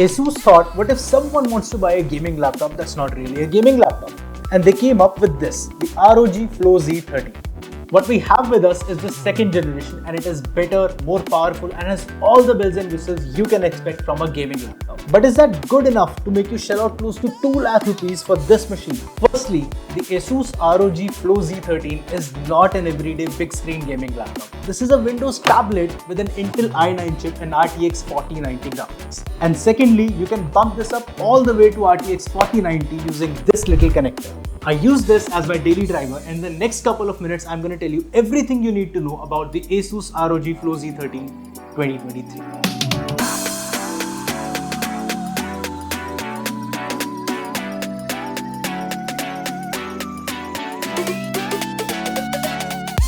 ASUS thought, what if someone wants to buy a gaming laptop that's not really a gaming laptop? And they came up with this, the ROG Flow Z13. What we have with us is the second generation, and it is better, more powerful, and has all the bells and whistles you can expect from a gaming laptop. But is that good enough to make you shell out close to 2 lakh rupees for this machine? Firstly, the ASUS ROG Flow Z13 is not an everyday big screen gaming laptop. This is a Windows tablet with an Intel i9 chip and RTX 4090 graphics. And secondly, you can bump this up all the way to RTX 4090 using this little connector. I use this as my daily driver, and in the next couple of minutes I'm going to tell you everything you need to know about the ASUS ROG Flow Z13 2023.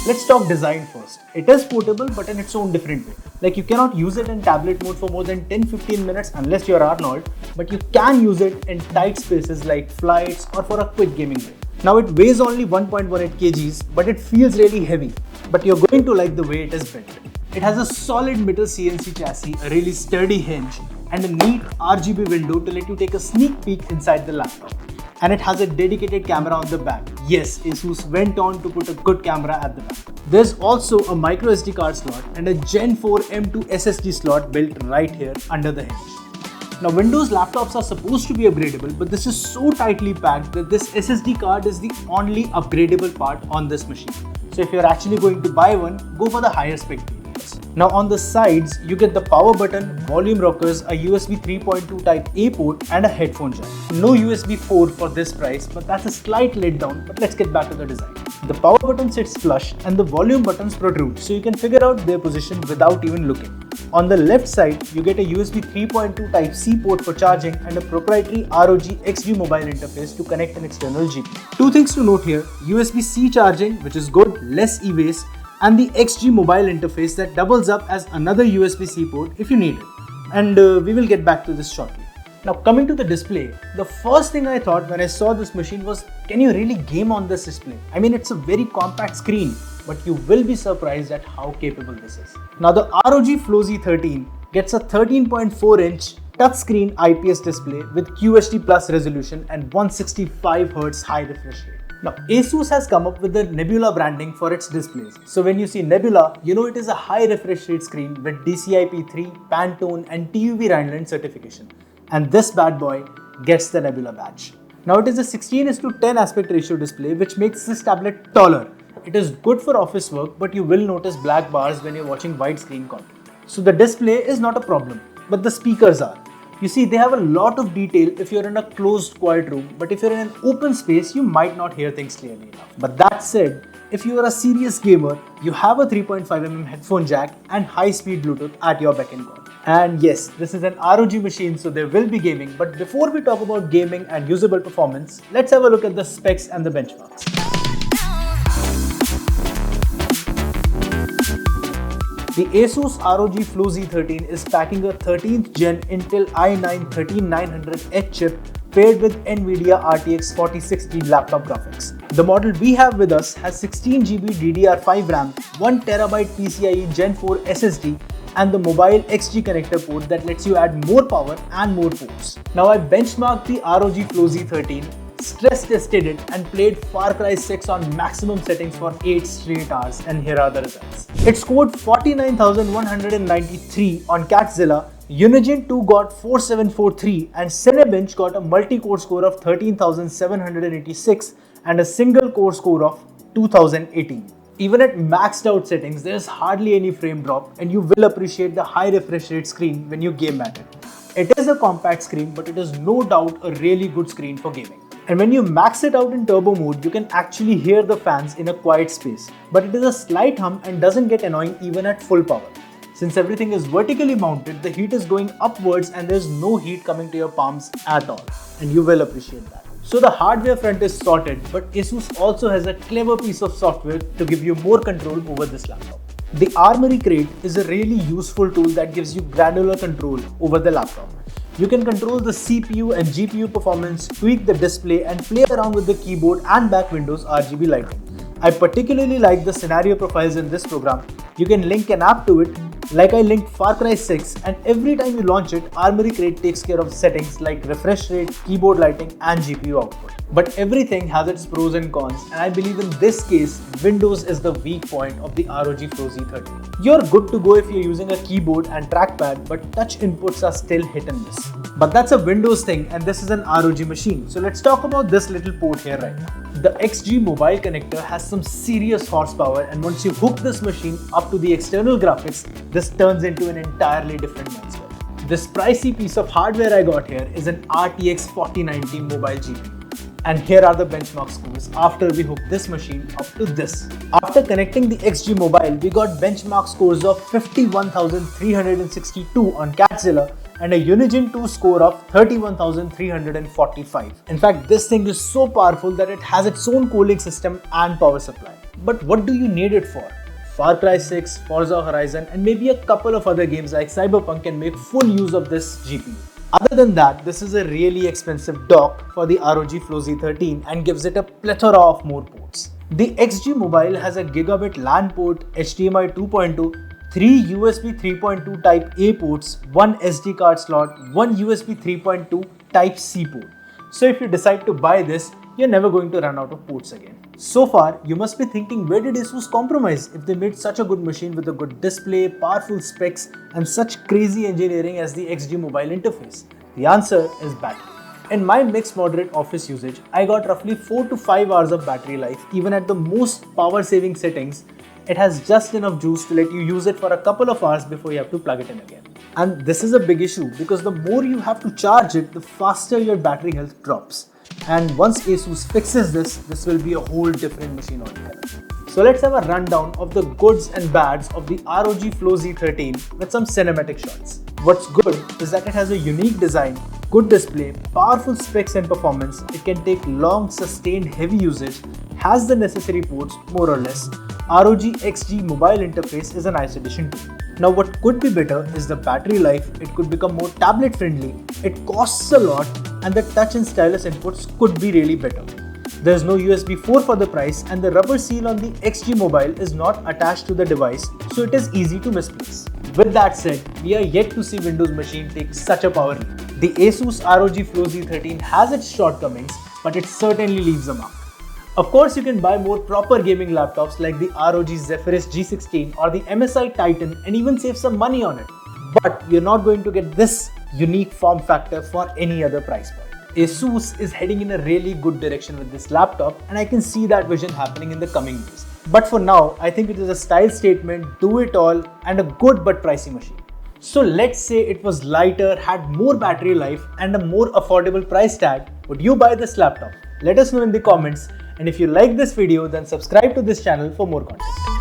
Let's talk design first. It is portable but in its own different way. Like, you cannot use it in tablet mode for more than 10-15 minutes unless you're Arnold, but you can use it in tight spaces like flights or for a quick gaming day. Now it weighs only 1.18 kgs, but it feels really heavy. But you're going to like the way it is built. It has a solid metal CNC chassis, a really sturdy hinge, and a neat RGB window to let you take a sneak peek inside the laptop. And it has a dedicated camera on the back. Yes, ASUS went on to put a good camera at the back. There's also a micro SD card slot and a Gen 4 M2 SSD slot built right here under the hinge. Now, Windows laptops are supposed to be upgradable, but this is so tightly packed that this SSD card is the only upgradable part on this machine. So if you're actually going to buy one, go for the higher spec variants. Now on the sides, you get the power button, volume rockers, a USB 3.2 Type A port and a headphone jack. No USB 4 for this price, but that's a slight letdown. But let's get back to the design. The power button sits flush and the volume buttons protrude, so you can figure out their position without even looking. On the left side, you get a USB 3.2 Type C port for charging and a proprietary ROG XG mobile interface to connect an external GPU. Two things to note here: USB-C charging, which is good, less e-waste, and the XG mobile interface that doubles up as another USB-C port if you need it. And we will get back to this shortly. Now coming to the display, the first thing I thought when I saw this machine was, can you really game on this display? I mean, it's a very compact screen, but you will be surprised at how capable this is. Now the ROG Flow Z13 gets a 13.4-inch touchscreen IPS display with QHD Plus resolution and 165Hz high refresh rate. Now, ASUS has come up with the Nebula branding for its displays. So when you see Nebula, you know it is a high refresh rate screen with DCI-P3, Pantone and TÜV Rheinland certification. And this bad boy gets the Nebula badge. Now it is a 16:10 aspect ratio display, which makes this tablet taller. It is good for office work, but you will notice black bars when you're watching widescreen content. So the display is not a problem, but the speakers are. You see, they have a lot of detail if you're in a closed, quiet room, but if you're in an open space, you might not hear things clearly enough. But that said, if you are a serious gamer, you have a 3.5mm headphone jack and high-speed Bluetooth at your beck and call. And yes, this is an ROG machine, so there will be gaming. But before we talk about gaming and usable performance, let's have a look at the specs and the benchmarks. The ASUS ROG Flow Z13 is packing a 13th Gen Intel i9 13900H chip paired with NVIDIA RTX 4060 laptop graphics. The model we have with us has 16GB DDR5 RAM, 1TB PCIe Gen 4 SSD, and the mobile XG connector port that lets you add more power and more ports. Now I benchmarked the ROG Flow Z13, stress tested it and played Far Cry 6 on maximum settings for 8 straight hours, and here are the results. It scored 49,193 on Catzilla, Unigine 2 got 4743 and Cinebench got a multi-core score of 13,786 and a single core score of 2018. Even at maxed out settings, there is hardly any frame drop, and you will appreciate the high refresh rate screen when you game at it. It is a compact screen, but it is no doubt a really good screen for gaming. And when you max it out in turbo mode, you can actually hear the fans in a quiet space. But it is a slight hum and doesn't get annoying even at full power. Since everything is vertically mounted, the heat is going upwards and there's no heat coming to your palms at all. And you will appreciate that. So the hardware front is sorted, but ASUS also has a clever piece of software to give you more control over this laptop. The Armory Crate is a really useful tool that gives you granular control over the laptop. You can control the CPU and GPU performance, tweak the display, and play around with the keyboard and back windows RGB lighting. I particularly like the scenario profiles in this program. You can link an app to it, Like I linked Far Cry 6, and every time you launch it, Armory Crate takes care of settings like refresh rate, keyboard lighting and GPU output. But everything has its pros and cons, and I believe in this case, Windows is the weak point of the ROG Flow Z13. You're good to go if you're using a keyboard and trackpad, but touch inputs are still hit and miss. But that's a Windows thing and this is an ROG machine. So let's talk about this little port here right now. The XG mobile connector has some serious horsepower, and once you hook this machine up to the external graphics, this turns into an entirely different monster. This pricey piece of hardware I got here is an RTX 4090 mobile GPU. And here are the benchmark scores after we hooked this machine up to this. After connecting the XG mobile, we got benchmark scores of 51,362 on Catzilla and a Unigine 2 score of 31,345. In fact, this thing is so powerful that it has its own cooling system and power supply. But what do you need it for? Far Cry 6, Forza Horizon and maybe a couple of other games like Cyberpunk can make full use of this GPU. Other than that, this is a really expensive dock for the ROG Flow Z13 and gives it a plethora of more ports. The XG Mobile has a gigabit LAN port, HDMI 2.2, 3 USB 3.2 Type A ports, 1 SD card slot, 1 USB 3.2 Type C port. So if you decide to buy this, you're never going to run out of ports again. So far, you must be thinking, where did ASUS compromise if they made such a good machine with a good display, powerful specs and such crazy engineering as the XG mobile interface? The answer is battery. In my mixed moderate office usage, I got roughly 4 to 5 hours of battery life. Even at the most power saving settings, it has just enough juice to let you use it for a couple of hours before you have to plug it in again. And this is a big issue because the more you have to charge it, the faster your battery health drops. And once ASUS fixes this will be a whole different machine altogether. So let's have a rundown of the goods and bads of the ROG Flow Z13 with some cinematic shots. What's good is that it has a unique design, good display, powerful specs and performance. It can take long, sustained, heavy usage, has the necessary ports more or less. ROG XG mobile interface is a nice addition too. Now what could be better is the battery life. It could become more tablet friendly. It costs a lot and the touch and stylus inputs could be really better. There's no USB 4 for the price and the rubber seal on the XG mobile is not attached to the device, so it is easy to misplace. With that said, we are yet to see Windows machine take such a power leap. The ASUS ROG Flow Z13 has its shortcomings, but it certainly leaves a mark. Of course, you can buy more proper gaming laptops like the ROG Zephyrus G16 or the MSI Titan and even save some money on it. But you're not going to get this unique form factor for any other price point. ASUS is heading in a really good direction with this laptop and I can see that vision happening in the coming years. But for now, I think it is a style statement, do it all and a good but pricey machine. So let's say it was lighter, had more battery life and a more affordable price tag. Would you buy this laptop? Let us know in the comments. And if you like this video, then subscribe to this channel for more content.